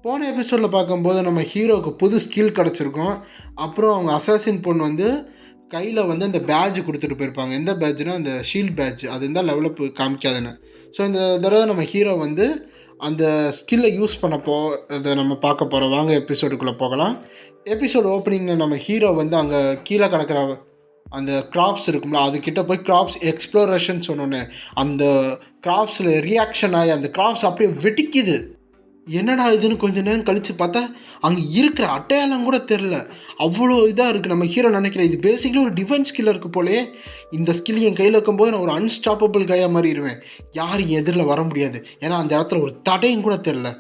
போன எபிசோடில் பார்க்கும்போது நம்ம ஹீரோவுக்கு புது ஸ்கில் கிடச்சிருக்கும். அப்புறம் அவங்க அசாசின் பொண்ணு வந்து கையில் வந்து அந்த பேட்ஜ் கொடுத்துட்டு போயிருப்பாங்க. எந்த பேட்ஜ்னால் அந்த ஷீல்ட் பேட்ஜ், அது இருந்தால் லெவலப் காமிக்காதுன்னு. ஸோ இந்த தடவை நம்ம ஹீரோ வந்து அந்த ஸ்கில்லை யூஸ் பண்ணப்போ அதை நம்ம பார்க்க போகிறோம். வாங்க எபிசோடுக்குள்ளே போகலாம். எபிசோடு ஓப்பனிங்கில் நம்ம ஹீரோ வந்து அங்கே கீழே கிடக்கிற அந்த கிராப்ஸ் இருக்கும்ல, அதுக்கிட்ட போய் கிராப்ஸ் எக்ஸ்ப்ளோரேஷன் சொன்னோன்னே அந்த கிராப்ஸில் ரியாக்ஷன் ஆகி அந்த கிராப்ஸ் அப்படியே வெடிக்குது. என்னடா இதுன்னு கொஞ்சம் நேரம் கழித்து பார்த்தா அங்கே இருக்கிற அட்டையாளம் கூட தெரில. அவ்வளோ இதாக இருக்குது. நம்ம ஹீரோ நினைக்கிறேன் இது பேசிக்கலி ஒரு டிஃபென்ஸ் ஸ்கில் இருக்குது போலே. இந்த ஸ்கில் என் கையில் இருக்கும்போது நான் ஒரு அன்ஸ்டாப்பபிள் கையாக மாறிடுவேன். யாரும் எதிரில் வர முடியாது. ஏன்னா அந்த இடத்துல ஒரு தடையும் கூட தெரில.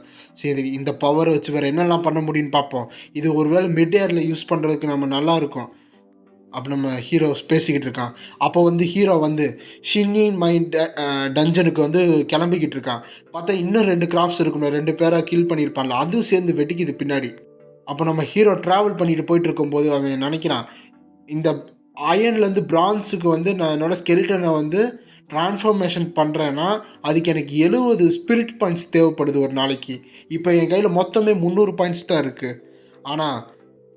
சரி, இந்த பவரை வச்சு வேறு என்னெல்லாம் பண்ண முடியும்னு பார்ப்போம். இது ஒருவேளை மிட் ஏரில் யூஸ் பண்ணுறதுக்கு நம்ம நல்லாயிருக்கும். அப்போ நம்ம ஹீரோ பேசிக்கிட்டு இருக்கான். அப்போ வந்து ஹீரோ வந்து ஷின்னின் மைண்ட் டஞ்சனுக்கு வந்து கிளம்பிக்கிட்டு இருக்கான். பார்த்தா இன்னும் 2 கிராப்ஸ் இருக்கணும், 2 பேரை கில் பண்ணியிருப்பான்ல, அதுவும் சேர்ந்து வெட்டிக்குது பின்னாடி. அப்போ நம்ம ஹீரோ ட்ராவல் பண்ணிட்டு போயிட்டு இருக்கும்போது அவன் நினைக்கிறான், இந்த அயன்லேருந்து பிரான்ஸுக்கு வந்து நான் என்னோடய ஸ்கெலிட்டனை வந்து ட்ரான்ஸ்ஃபர்மேஷன் பண்ணுறேன்னா அதுக்கு எனக்கு 70 ஸ்பிரிட் பாயிண்ட்ஸ் தேவைப்படுது ஒரு நாளைக்கு. இப்போ என் கையில் மொத்தமே 300 பாயிண்ட்ஸ் தான் இருக்குது. ஆனால்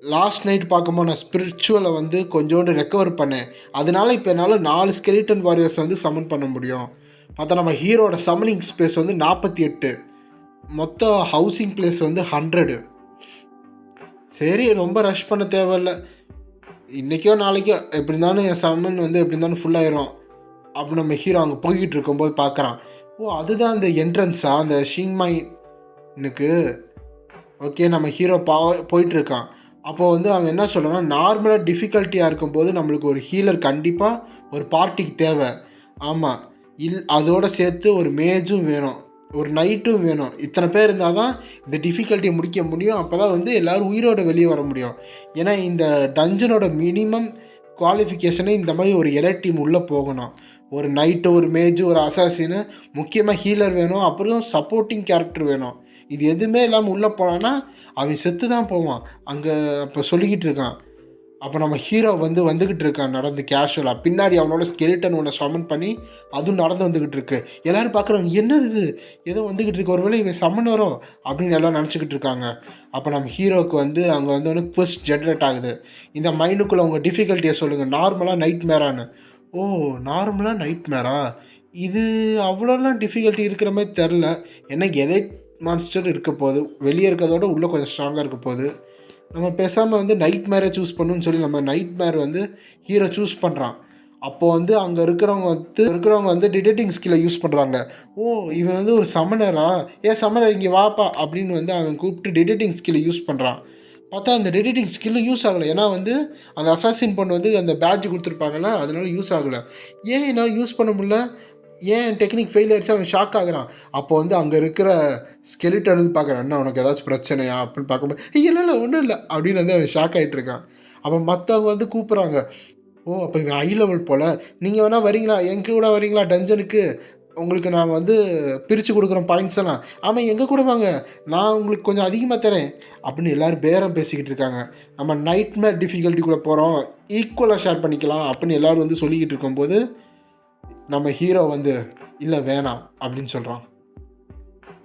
லாஸ்ட் நைட் பார்க்கும்போது நான் ஸ்பிரிச்சுவலை வந்து கொஞ்சோண்டு ரெக்கவர் பண்ணேன். அதனால இப்போ என்னால் 4 ஸ்கெலிட்டன் வாரியர்ஸ் வந்து சமன் பண்ண முடியும். பார்த்தா நம்ம ஹீரோட சமனிங் ஸ்பேஸ் வந்து 48, மொத்த ஹவுசிங் பிளேஸ் வந்து 100. சரி, ரொம்ப ரஷ் பண்ண தேவையில்ல. இன்றைக்கோ நாளைக்கோ எப்படி இருந்தாலும் என் சமன் வந்து எப்படி இருந்தாலும் ஃபுல்லாகிடும். அப்படி நம்ம ஹீரோ அங்கே போய்கிட்டு இருக்கும்போது பார்க்குறான், ஓ அதுதான் அந்த என்ட்ரன்ஸா அந்த ஷிங்மைனுக்கு. ஓகே, நம்ம ஹீரோ போயிட்டுருக்கான். அப்போது வந்து அவன் என்ன சொல்கிறான்னா, நார்மலாக டிஃபிகல்ட்டியாக இருக்கும்போது நம்மளுக்கு ஒரு ஹீலர் கண்டிப்பாக ஒரு பார்ட்டிக்கு தேவை. ஆமாம், அதோடு சேர்த்து ஒரு மேஜும் வேணும், ஒரு நைட்டும் வேணும். இத்தனை பேர் இருந்தால் தான் இந்த டிஃபிகல்ட்டியை முடிக்க முடியும். அப்போ தான் வந்து எல்லோரும் உயிரோடு வெளியே வர முடியும். ஏன்னா இந்த டஞ்சனோட மினிமம் குவாலிஃபிகேஷனே இந்த மாதிரி ஒரு எலைட் டீம் உள்ளே போகணும். ஒரு நைட்டு, ஒரு மேஜு, ஒரு அசாசின்னு, முக்கியமாக ஹீலர் வேணும், அப்புறம் சப்போர்ட்டிங் கேரக்டர் வேணும். இது எதுவுமே இல்லாமல் உள்ளே போனான்னா அவன் செத்து தான் போவான். அங்கே அப்போ சொல்லிக்கிட்டு இருக்கான். அப்போ நம்ம ஹீரோ வந்துக்கிட்டு இருக்கான் நடந்து கேஷுவலாக. பின்னாடி அவனோட ஸ்கெலிட்டன் ஒன்று சமன் பண்ணி அதுவும் நடந்து வந்துக்கிட்டு இருக்கு. எல்லோரும் பார்க்குறவங்க என்னது இது ஏதோ வந்துக்கிட்டு இருக்கு, ஒருவேளை இவன் சம்மன் வரும் அப்படின்னு எல்லாம் நினச்சிக்கிட்டு இருக்காங்க. அப்போ நம்ம ஹீரோவுக்கு வந்து அங்கே வந்து குவெஸ்ட் ஜென்ரேட் ஆகுது. இந்த மைண்டுக்குள்ளே அவங்க டிஃபிகல்ட்டியை சொல்லுங்கள், நார்மலாக நைட் மேரான்னு. ஓ, நார்மலாக நைட் மேரா? இது அவ்வளோலாம் டிஃபிகல்ட்டி இருக்கிற மாதிரி தெரில. ஏன்னா எலைட் மான்ஸ்டர் இருக்க போது வெளியே இருக்கிறதோட உள்ளே கொஞ்சம் ஸ்ட்ராங்காக இருக்க போது. நம்ம பேசாமல் வந்து நைட் மேரை சூஸ் பண்ணணும்னு சொல்லி நம்ம நைட் மேர் வந்து ஹீரோ சூஸ் பண்ணுறான். அப்போது வந்து அங்கே இருக்கிறவங்க வந்து டிடெக்டிங் ஸ்கில்லை யூஸ் பண்ணுறாங்க. ஓ, இவன் வந்து ஒரு சமனரா, சமனர் இங்கே வாப்பா அப்படின்னு வந்து அவன் கூப்பிட்டு டிடெக்டிங் ஸ்கில்லை யூஸ் பண்ணுறான். பார்த்தா அந்த டிடெக்டிங் ஸ்கில்லு யூஸ் ஆகலை. ஏன்னா வந்து அந்த அசாசின் பொண்ணு வந்து அந்த பேட்ஜ் கொடுத்துருப்பாங்கல்ல, அதனால யூஸ் ஆகலை. ஏன் என்னால் யூஸ் பண்ண முடியல, ஏன் டெக்னிக் ஃபெயில் ஆகிடுச்சு, அவன் ஷாக் ஆகுறான். அப்போ வந்து அங்கே இருக்கிற ஸ்கெலிட்டன் வந்து பார்க்குறான், என்ன உனக்கு ஏதாச்சும் பிரச்சனையா அப்படின்னு பார்க்கும்போது, இல்லை ஒன்றும் இல்லை அப்படின்னு வந்து அவன் ஷாக் ஆகிட்டு இருக்கான். அப்போ மற்றவங்க வந்து கூப்பிட்றாங்க, ஓ அப்போ இவன் ஹை லெவல் போல், நீங்கள் வேணால் வரீங்களா, எங்க கூட வரீங்களா டஞ்சனுக்கு, உங்களுக்கு நாங்கள் வந்து பிரித்து கொடுக்குறோம் பாயிண்ட்ஸ் எல்லாம். ஆமாம், எங்கள் கூட வாங்க, நான் உங்களுக்கு கொஞ்சம் அதிகமாக தரேன் அப்படின்னு எல்லோரும் பேரம் பேசிக்கிட்டு இருக்காங்க. நம்ம நைட் மேர் டிஃபிகல்ட்டி கூட போகிறோம், ஈக்குவலாக ஷேர் பண்ணிக்கலாம் அப்படின்னு எல்லோரும் வந்து சொல்லிக்கிட்டு இருக்கும்போது நம்ம ஹீரோ வந்து இல்லை வேணாம் அப்படின்னு சொல்கிறான்.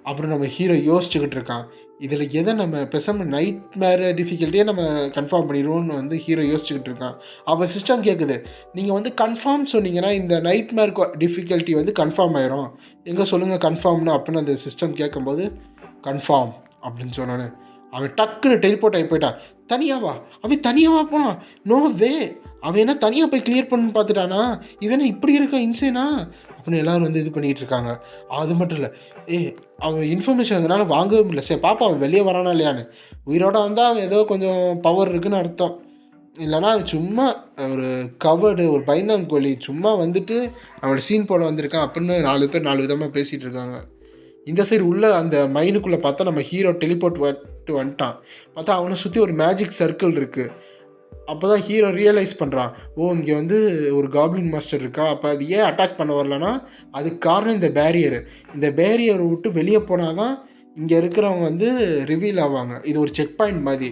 அப்புறம் நம்ம ஹீரோ யோசிச்சுக்கிட்டு இருக்கான், இதில் எதை நம்ம பேசாமல் நைட் மேர் டிஃபிகல்ட்டியே நம்ம கன்ஃபார்ம் பண்ணிடுவோம்னு வந்து ஹீரோ யோசிச்சுக்கிட்டு இருக்கான். அப்போ சிஸ்டம் கேட்குது, நீங்கள் வந்து கன்ஃபார்ம் சொன்னீங்கன்னா இந்த நைட் மேர் டிஃபிகல்ட்டி வந்து கன்ஃபார்ம் ஆயிரும், எங்கே சொல்லுங்கள் கன்ஃபார்ம்னு அப்படின்னு அந்த சிஸ்டம் கேட்கும்போது கன்ஃபார்ம் அப்படின்னு சொன்னோன்னே அவன் டக்குன்னு டெலிபோர்ட் ஆகி போயிட்டான். தனியாவா? அவன் தனியாவா போனான்? நோ வே, அவன் என்ன தனியாக போய் கிளியர் பண்ணு பார்த்துட்டானா, இவனை இப்படி இருக்க இன்சேனா அப்படின்னு எல்லோரும் வந்து இது பண்ணிக்கிட்டு இருக்காங்க. அது மட்டும் இல்லை, அவன் இன்ஃபர்மேஷன் அதனால வாங்கவும் இல்லை. சரி பாப்பா அவன் வெளியே வரானா இல்லையான்னு. உயிரோட வந்தால் அவன் ஏதோ கொஞ்சம் பவர் இருக்குதுன்னு அர்த்தம். இல்லைனா சும்மா ஒரு கவர்டு, ஒரு பயந்தாங்கோழி, சும்மா வந்துட்டு அவனோட சீன் போட வந்திருக்கான் அப்படின்னு 4 பேர் 4 விதமாக பேசிகிட்டு இருக்காங்க. இந்த சைடு உள்ள அந்த மைனுக்குள்ளே பார்த்தா நம்ம ஹீரோ டெலிபோர்ட் வந்துட்டான். பார்த்தா அவனை சுற்றி ஒரு மேஜிக் சர்க்கிள் இருக்குது. அப்போ தான் ஹீரோ ரியலைஸ் பண்ணுறான், ஓ இங்கே வந்து ஒரு காப்ளின் மாஸ்டர் இருக்கா, அப்போ அது ஏன் அட்டாக் பண்ண வரலன்னா அதுக்கு காரணம் இந்த பேரியரு. இந்த பேரியரை விட்டு வெளியே போனால் தான் இங்கே இருக்கிறவங்க வந்து ரிவீல் ஆவாங்க. இது ஒரு செக் பாயிண்ட் மாதிரி.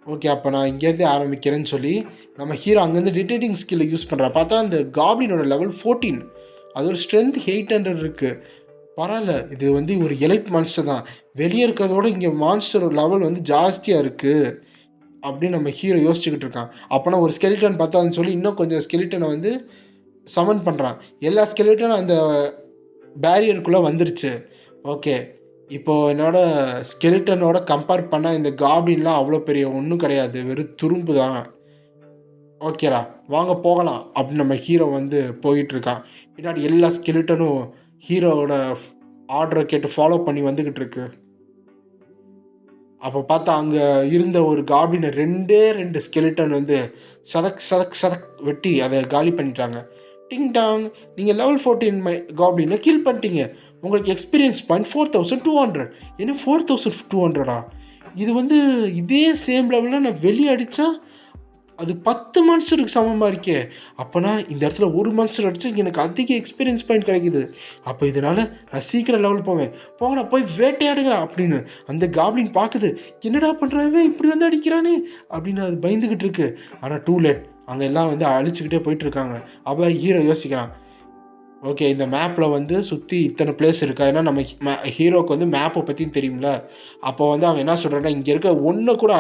ஓகே, அப்போ நான் இங்கேருந்து ஆரம்பிக்கிறேன்னு சொல்லி நம்ம ஹீரோ அங்கேருந்து டிடெக்டிங் ஸ்கில்லை யூஸ் பண்ணுறான். பார்த்தா அந்த காப்ளினோட லெவல் 14, அது ஒரு ஸ்ட்ரென்த் 800 இருக்குது. பரவாயில்ல, இது வந்து ஒரு எலைட் மான்ஸ்டர் தான். வெளியே இருக்கிறதோட இங்கே மான்ஸ்டர் லெவல் வந்து ஜாஸ்தியாக இருக்குது அப்படின்னு நம்ம ஹீரோ யோசிச்சுக்கிட்டு இருக்கான். அப்போனா ஒரு ஸ்கெலிட்டன் பார்த்தான்னு சொல்லி இன்னும் கொஞ்சம் ஸ்கெலிட்டனை வந்து சமன் பண்ணுறான். எல்லா ஸ்கெலிட்டனும் அந்த பேரியருக்குள்ளே வந்துருச்சு. ஓகே, இப்போது என்னோட ஸ்கெலிட்டனோட கம்பேர் பண்ணால் இந்த காப்ளின்லாம் அவ்வளோ பெரிய ஒன்றும் கிடையாது, வெறும் துரும்பு தான். ஓகேடா, வாங்க போகலாம் அப்படின்னு நம்ம ஹீரோ வந்து போயிட்டுருக்கான். பின்னாடி எல்லா ஸ்கெலிட்டனும் ஹீரோவோட ஆர்டரை கேட்டு ஃபாலோ பண்ணி வந்துக்கிட்டு இருக்கு. அப்போ பார்த்தா அங்கே இருந்த ஒரு காப்ளினை 2 ஸ்கெலிட்டன் வந்து சதக் வெட்டி அதை காலி பண்ணிட்டாங்க. டிங் டாங், நீங்கள் லெவல் 14 காப்ளினை கில் பண்ணிட்டீங்க. உங்களுக்கு எக்ஸ்பீரியன்ஸ் பாயிண்ட் 4200. என்ன 4200? இது வந்து இதே சேம் லெவலில் நான் வெளியே அடித்தா அது 10 மான்ஸ்டருக்கு சமமாக இருக்கே. அப்போனா இந்த இடத்துல ஒரு மான்ஸ்டர் அடித்தா எனக்கு அதிக எக்ஸ்பீரியன்ஸ் பாயிண்ட் கிடைக்குது. அப்போ இதனால் நான் சீக்கிரம் லெவல் போவேன். போங்கடா போய் வேட்டையாடுங்களா அப்படின்னு அந்த காப்ளின் பார்க்குது. என்னடா பண்ணுறாவே இப்படி வந்து அடிக்கிறானே அப்படின்னு அது பயந்துக்கிட்டு இருக்கு. ஆனால் டூ லேட், அங்கே எல்லாம் வந்து அழிச்சுக்கிட்டே போயிட்டுருக்காங்க. அப்போ தான் ஹீரோ யோசிக்கிறான், ஓகே இந்த மேப்பில் வந்து சுற்றி இத்தனை பிளேஸ் இருக்கா. ஏன்னா நம்ம ஹீரோவுக்கு வந்து மேப்பை பற்றியும் தெரியும்ல. அப்போ வந்து அவன் என்ன சொல்கிறான்னா, இங்கே இருக்க ஒன்று கூட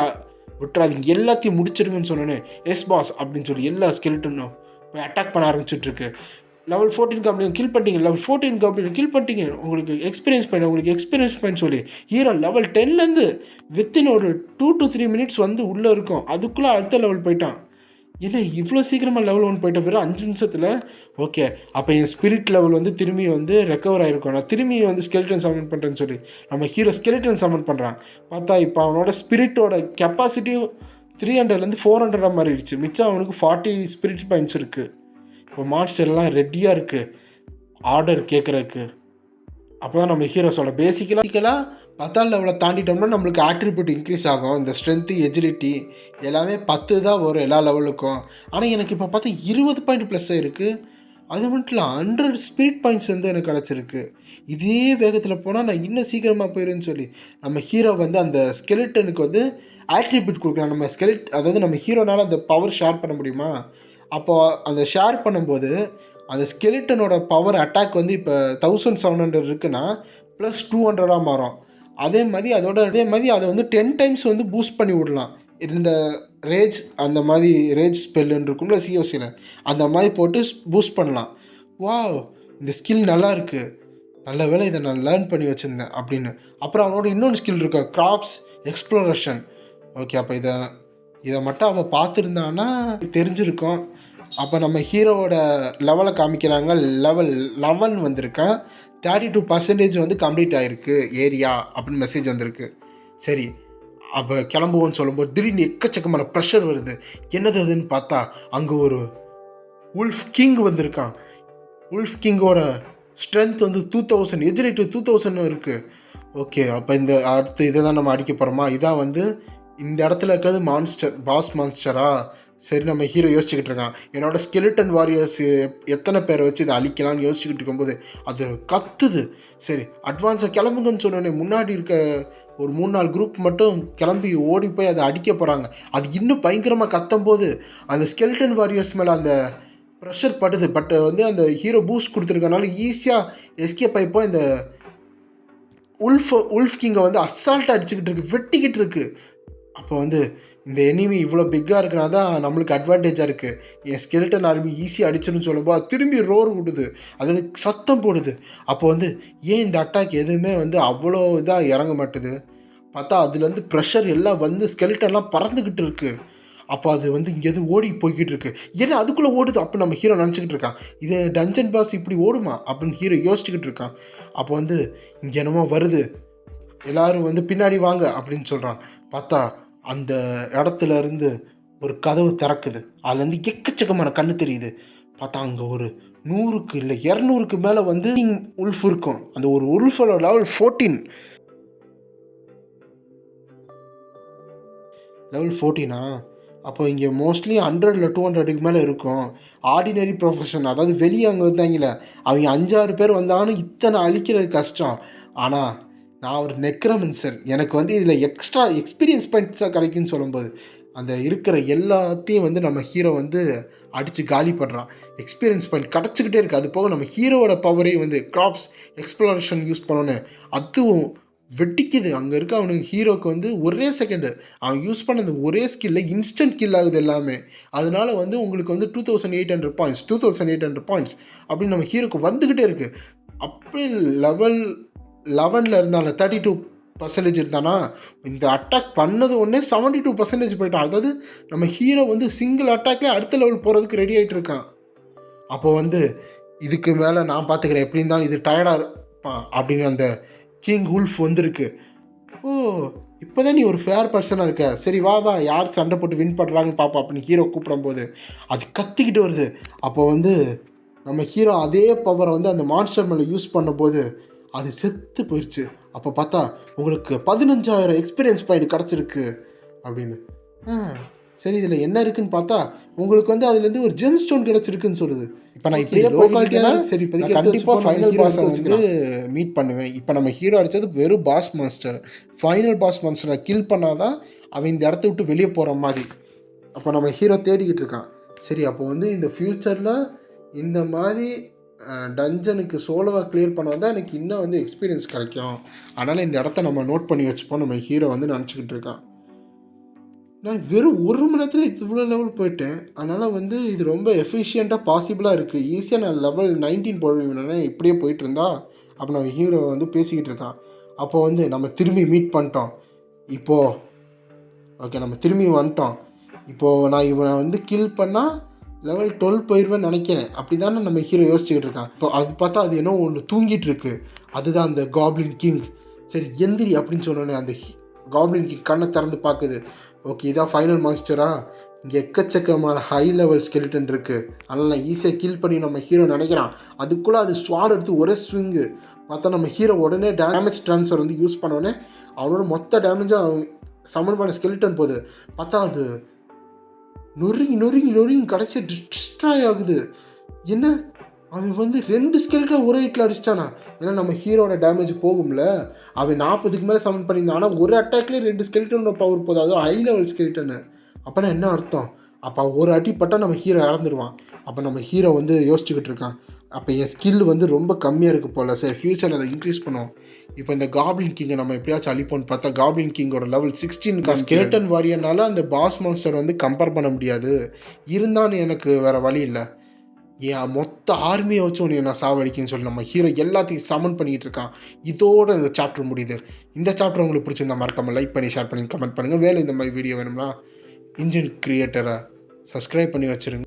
விட்டுறாதீங்க, எல்லாத்தையும் முடிச்சிருங்கன்னு சொன்னோன்னே எஸ் பாஸ் அப்படின்னு சொல்லி எல்லா ஸ்கெலிட்டனும் போய் அட்டாக் பண்ண ஆரம்பிச்சுட்ருக்கு. லெவல் 14 காப்ளின் கில் பண்ணிட்டீங்க, லெவல் 14 காப்ளின் கில் பண்ணிட்டீங்க, உங்களுக்கு எக்ஸ்பீரியன்ஸ் பாயிண்ட் சொல்லி ஹீரோ லெவல் 10லேருந்து வித்தின் ஒரு 2 to 3 minutes வந்து உள்ளே இருக்கும். அதுக்குள்ளே அடுத்த லெவல் போயிட்டான். ஏன்னா இவ்வளோ சீக்கிரமாக லெவல் 1 போயிட்ட வெறும் 5 நிமிஷத்தில். ஓகே, அப்போ என் ஸ்பிரிட் லெவல் வந்து திரும்பி வந்து ரெக்கவர் ஆகிருக்கும். நான் திரும்பி வந்து ஸ்கெலிட்டன் சமன் பண்ணுறேன்னு சொல்லி நம்ம ஹீரோ ஸ்கெலிட்டன் சமன் பண்ணுறான். பார்த்தா இப்போ அவனோட ஸ்பிரிட்டோட கெப்பாசிட்டி 300லேருந்து 400 மாறிடுச்சு. மிச்சம் அவனுக்கு 40 ஸ்பிரிட் பாயிண்ட்ஸ் இருக்குது. இப்போ மான்ஸ்டர்லாம் ரெடியாக இருக்குது ஆர்டர் கேட்குறதுக்கு. அப்போ தான் நம்ம ஹீரோ சொல்ல பேசிக்கலாக 10 லெவலில் தாண்டிட்டோம்னா நம்மளுக்கு ஆட்ரிபியூட் இன்க்ரீஸ் ஆகும். இந்த ஸ்ட்ரென்த்து, எஜிலிட்டி எல்லாமே 10 தான் வரும் எல்லா லெவலுக்கும். ஆனால் எனக்கு இப்போ பார்த்தா 20 பாயிண்ட் ப்ளஸ் இருக்குது. அது மட்டும் இல்லை 100 ஸ்பிரிட் பாயிண்ட்ஸ் வந்து எனக்கு கிடச்சிருக்கு. இதே வேகத்தில் போனால் நான் இன்னும் சீக்கிரமாக போயிடுன்னு சொல்லி நம்ம ஹீரோ வந்து அந்த ஸ்கெலிட்டனுக்கு வந்து ஆட்ரிபியூட் கொடுக்குறான். நம்ம அதாவது நம்ம ஹீரோனால் அந்த பவர் ஷேர் பண்ண முடியுமா? அப்போது அந்த ஷேர் பண்ணும்போது அந்த ஸ்கெலிட்டனோட பவர் அட்டாக் வந்து இப்போ 1700 இருக்குன்னா ப்ளஸ் 200 மாறும். அதே மாதிரி அதை வந்து 10 டைம்ஸ் வந்து பூஸ்ட் பண்ணி விடலாம். இந்த ரேஜ், அந்த மாதிரி ரேஜ் ஸ்பெல்லுன்னு இருக்கும்ல சிஓசியில், அந்த மாதிரி போட்டு பூஸ்ட் பண்ணலாம். வாவ், இந்த ஸ்கில் நல்லா இருக்குது, நல்ல வேலை இதை நான் லேர்ன் பண்ணி வச்சுருந்தேன் அப்படின்னு. அப்புறம் அவனோட இன்னொன்று ஸ்கில் இருக்கா, கிராப்ஸ் எக்ஸ்ப்ளோரேஷன். ஓகே, அப்போ இதை மட்டும் அவள் பார்த்துருந்தான்னா தெரிஞ்சிருக்கும். அப்போ நம்ம ஹீரோவோட லெவலை காமிக்கிறாங்க. லெவல் 11 வந்திருக்கான். 32% வந்து கம்ப்ளீட் ஆகிருக்கு ஏரியா அப்படின்னு மெசேஜ் வந்திருக்கு. சரி, அப்போ கிளம்புவோன்னு சொல்லும்போது திடீர்னு எக்கச்சக்கமான ப்ரெஷர் வருது. என்னது அதுன்னு பார்த்தா அங்கே ஒரு உல்ஃப் கிங் வந்திருக்கான். உல்ஃப் கிங்கோட ஸ்ட்ரென்த் வந்து 2000, எஜிலிட்டி 2000 இருக்குது. ஓகே, அப்போ இந்த அடுத்து இதை தான் நம்ம அடிக்க போகிறோமா? இதான் வந்து இந்த இடத்துல இருக்கிறது பாஸ் மான்ஸ்டரா? சரி, நம்ம ஹீரோ யோசிச்சுக்கிட்டு இருக்கான். என்னோட ஸ்கெலிட்டன் வாரியர்ஸ் எத்தனை பேரை வச்சு இதை அழிக்கலாம்னு யோசிச்சுக்கிட்டு இருக்கும்போது அது கத்துது. சரி, அட்வான்ஸாக கிளம்புங்கன்னு சொன்னோன்னே முன்னாடி இருக்க ஒரு 3-4 குரூப் மட்டும் கிளம்பி ஓடி போய் அதை அடிக்க போகிறாங்க. அது இன்னும் பயங்கரமாக கத்தும் போது அந்த ஸ்கெலிட்டன் வாரியர்ஸ் மேலே அந்த ப்ரெஷர் படுது. பட் வந்து அந்த ஹீரோ பூஸ்ட் கொடுத்துருக்கனால ஈஸியாக எஸ்கேப் ஆகிப்போ இந்த உல்ஃப் கிங்கை வந்து அசால்ட்டாக அடிச்சுக்கிட்டு இருக்கு, வெட்டிக்கிட்டு இருக்குது. அப்போ வந்து இந்த எனிமி இவ்வளோ பிக்காக இருக்குன்னா தான் நம்மளுக்கு அட்வான்டேஜாக இருக்குது. என் ஸ்கெலிட்டன் ஆர்மி ஈஸியாக அடிச்சுன்னு சொல்லும்போது அது திரும்பி ரோர் விடுது, அதாவது சத்தம் போடுது. அப்போ வந்து ஏன் இந்த அட்டாக் எதுவுமே வந்து அவ்வளோ இதாக இறங்க மாட்டுது? பார்த்தா அதுலேருந்து ப்ரெஷர் எல்லாம் வந்து ஸ்கெலிட்டன்லாம் பறந்துக்கிட்டு இருக்குது. அப்போ அது வந்து இங்கேருந்து ஓடி போய்கிட்டு இருக்கு. ஏன்னா அதுக்குள்ளே ஓடுது. அப்போ நம்ம ஹீரோ நினச்சிக்கிட்டு இருக்கான், இது டஞ்சன் பாஸ் இப்படி ஓடுமா அப்படின்னு ஹீரோ யோசிச்சுக்கிட்டு இருக்கான். அப்போ வந்து இங்கே என்னமோ வருது, எல்லோரும் வந்து பின்னாடி வாங்க அப்படின்னு சொல்கிறான். பார்த்தா அந்த இடத்துல இருந்து ஒரு கதவு திறக்குது. அதுலேருந்து எக்கச்சக்கமான கண்ணு தெரியுது. பார்த்தா அங்கே ஒரு 100க்கு இல்லை 200க்கு மேலே வந்து உல்ஃப் இருக்கும். அந்த ஒரு உல்ஃபோட லெவல் 14. லெவல் 14 அப்போ இங்கே மோஸ்ட்லி 100 இல்லை 200க்கு மேலே இருக்கும். ஆர்டினரி ப்ரொஃபஷன், அதாவது வெளியே அங்கே வந்தாங்களே அவங்க 5-6 பேர் வந்தாலும் இத்தனை அழிக்கிறது கஷ்டம். ஆனால் நான் ஒரு நெக்ரோமன்சர், எனக்கு வந்து இதில் எக்ஸ்ட்ரா எக்ஸ்பீரியன்ஸ் பாயிண்ட்ஸாக கிடைக்குன்னு சொல்லும்போது அந்த இருக்கிற எல்லாத்தையும் வந்து நம்ம ஹீரோ வந்து அடித்து காலி பண்ணுறான். எக்ஸ்பீரியன்ஸ் பாயிண்ட் கிடச்சிக்கிட்டே இருக்குது. அது போக நம்ம ஹீரோவோட பவரே வந்து கிராப்ஸ் எக்ஸ்ப்ளோரேஷன் யூஸ் பண்ணோன்னு அதுவும் வெட்டிக்குது. அங்கே இருக்க அவனுக்கு ஹீரோக்கு வந்து ஒரே செகண்டு அவன் யூஸ் பண்ண அந்த ஒரே ஸ்கில்ல இன்ஸ்டன்ட் கில் ஆகுது எல்லாமே. அதனால வந்து உங்களுக்கு வந்து 2800 பாயிண்ட்ஸ் 2800 பாயிண்ட்ஸ் அப்படின்னு நம்ம ஹீரோக்கு வந்துக்கிட்டே இருக்குது. அப்படியே லெவல் 11 இருந்தாலும் 32% இருந்தானா இந்த அட்டாக் பண்ணது ஒன்றே 72% போயிட்டான். அதாவது நம்ம ஹீரோ வந்து சிங்கிள் அட்டாக்லேயே அடுத்த லெவல் போகிறதுக்கு ரெடி ஆகிட்டு இருக்கான். அப்போ வந்து இதுக்கு மேலே நான் பார்த்துக்கிறேன், எப்படி இருந்தாலும் இது டயர்டாக இருப்பான் அப்படின்னு அந்த கிங் உல்ஃப் வந்துருக்கு. ஓ இப்போ தான் நீ ஒரு ஃபேர் பர்சனாக இருக்க, சரி வா வா யார் சண்டை போட்டு வின் பண்ணுறாங்கன்னு பார்ப்போம் அப்படின்னு ஹீரோ கூப்பிடும்போது அது கத்திக்கிட்டு வருது. அப்போ வந்து நம்ம ஹீரோ அதே பவரை வந்து அந்த மான்ஸ்டர் மேலே யூஸ் பண்ணும்போது அது செத்து போயிடுச்சு. அப்போ பார்த்தா உங்களுக்கு 15,000 எக்ஸ்பீரியன்ஸ் பாயிண்ட் கிடச்சிருக்கு அப்படின்னு. சரி இதில் என்ன இருக்குன்னு பார்த்தா உங்களுக்கு வந்து அதுலேருந்து ஒரு ஜெம் ஸ்டோன் கிடச்சிருக்குன்னு சொல்லுது. இப்போ நான் இப்படியே போய்க்கிட்டேன்னா சரி இப்போ கண்டிப்பாக ஃபைனல் பாஸை வந்து மீட் பண்ணுவேன். இப்போ நம்ம ஹீரோ அடித்தது வெறும் பாஸ் மான்ஸ்டர். ஃபைனல் பாஸ் மான்ஸ்டரை கில் பண்ணாதான் அவன் இந்த இடத்த விட்டு வெளியே போகிற மாதிரி. அப்போ நம்ம ஹீரோ தேடிக்கிட்டு இருக்கான். சரி அப்போ வந்து இந்த ஃப்யூச்சரில் இந்த மாதிரி டஞ்சனுக்கு சோலோவாக கிளியர் பண்ண வந்தால் எனக்கு இன்னும் வந்து எக்ஸ்பீரியன்ஸ் கிடைக்கும். அதனால் இந்த இடத்த நம்ம நோட் பண்ணி வச்சுப்போம் நம்ம ஹீரோ வந்து நினச்சிக்கிட்டு இருக்கான். நான் வெறும் 1 மணி நேரத்தில் இவ்வளோ லெவல் போயிட்டேன். அதனால் வந்து இது ரொம்ப எஃபிஷியண்ட்டாக பாசிபிளாக இருக்குது. ஈஸியாக நான் லெவல் 19 போடுவேன் இப்படியே போயிட்டு இருந்தா. அப்போ நம்ம ஹீரோ வந்து பேசிக்கிட்டு இருக்கான். அப்போ வந்து நம்ம திரும்பி மீட் பண்ணிட்டோம். இப்போது ஓகே நம்ம திரும்பி வந்துட்டோம். இப்போது நான் இவனை வந்து கில் பண்ணால் லெவல் 12 போயிடுவேன்னு நினைக்கிறேன். அப்படி தானே நம்ம ஹீரோ யோசிச்சுக்கிட்டு இருக்கான். இப்போ அது பார்த்தா அது என்ன ஒன்று தூங்கிட்டு இருக்கு. அதுதான் அந்த காப்ளின் கிங். சரி எந்திரி அப்படின்னு சொன்னோன்னே அந்த காப்ளின் கிங் கண்ணை திறந்து பார்க்குது. ஓகே இதான் ஃபைனல் மான்ஸ்டரா, இங்கே எக்கச்சக்கமான ஹை லெவல் ஸ்கெலிட்டன் இருக்குது, அதனால் நான் ஈஸியாக கில் பண்ணி நம்ம ஹீரோ நினைக்கிறான். அதுக்குள்ளே அது ஸ்வாட் எடுத்து ஒரே ஸ்விங்கு பார்த்தா நம்ம ஹீரோ உடனே டேமேஜ் ட்ரான்ஸ்ஃபர் வந்து யூஸ் பண்ணோடனே அவனோட மொத்த டேமேஜும் சமன் பண்ண ஸ்கெலிட்டன் போகுது. பார்த்தா அது நொறுங்கி கடைசி டிஸ்ட்ராய் ஆகுது. என்ன அவன் வந்து 2 ஸ்கெலிட்டன் ஒரே ஹிட்டில் அடிச்சிட்டானா? ஏன்னா நம்ம ஹீரோட டேமேஜ் போகும்ல. அவன் 40க்கு மேலே சமன் பண்ணியிருந்தான். ஆனால் ஒரு அட்டாக்லேயே 2 ஸ்கெலிட்டனோட பவர் போதும். அதுவும் ஹை லெவல் ஸ்கெலிட்டனு. அப்போனா என்ன அர்த்தம்? அப்போ ஒரு அடி பட்டால் நம்ம ஹீரோ இறந்துடுவான். அப்போ நம்ம ஹீரோ வந்து யோசிச்சுக்கிட்டு இருக்கான். அப்போ என் ஸ்கில் வந்து ரொம்ப கம்மியாக இருக்குது போல், சரி ஃப்யூச்சரில் அதை இன்க்ரீஸ் பண்ணுவோம். இப்போ இந்த காப்ளின் கிங்கை நம்ம எப்படியாச்சும் அழிப்போம்னு பார்த்தா காப்ளின் கிங்கோட லெவல் 16 ஸ்கெலிட்டன் வாரியனால அந்த பாஸ் மான்ஸ்டர் வந்து கம்பேர் பண்ண முடியாது. இருந்தாலும் எனக்கு வேறு வழி இல்லை, என் மொத்த ஆர்மியை வச்சு உன்னை நான் சாவடிக்குன்னு சொல்லி நம்ம ஹீரோ எல்லாத்தையும் சமன் பண்ணிகிட்டு இருக்கான். இதோட இந்த சாப்டர் முடியுது. இந்த சாப்டர் உங்களுக்கு பிடிச்சிருந்தா மறக்காமல் லைக் பண்ணி ஷேர் பண்ணி கமெண்ட் பண்ணுங்கள். வேலை இந்த மாதிரி வீடியோ வேணும்னா இன்ஜின் கிரியேட்டரை சப்ஸ்கிரைப் பண்ணி வச்சுருங்க.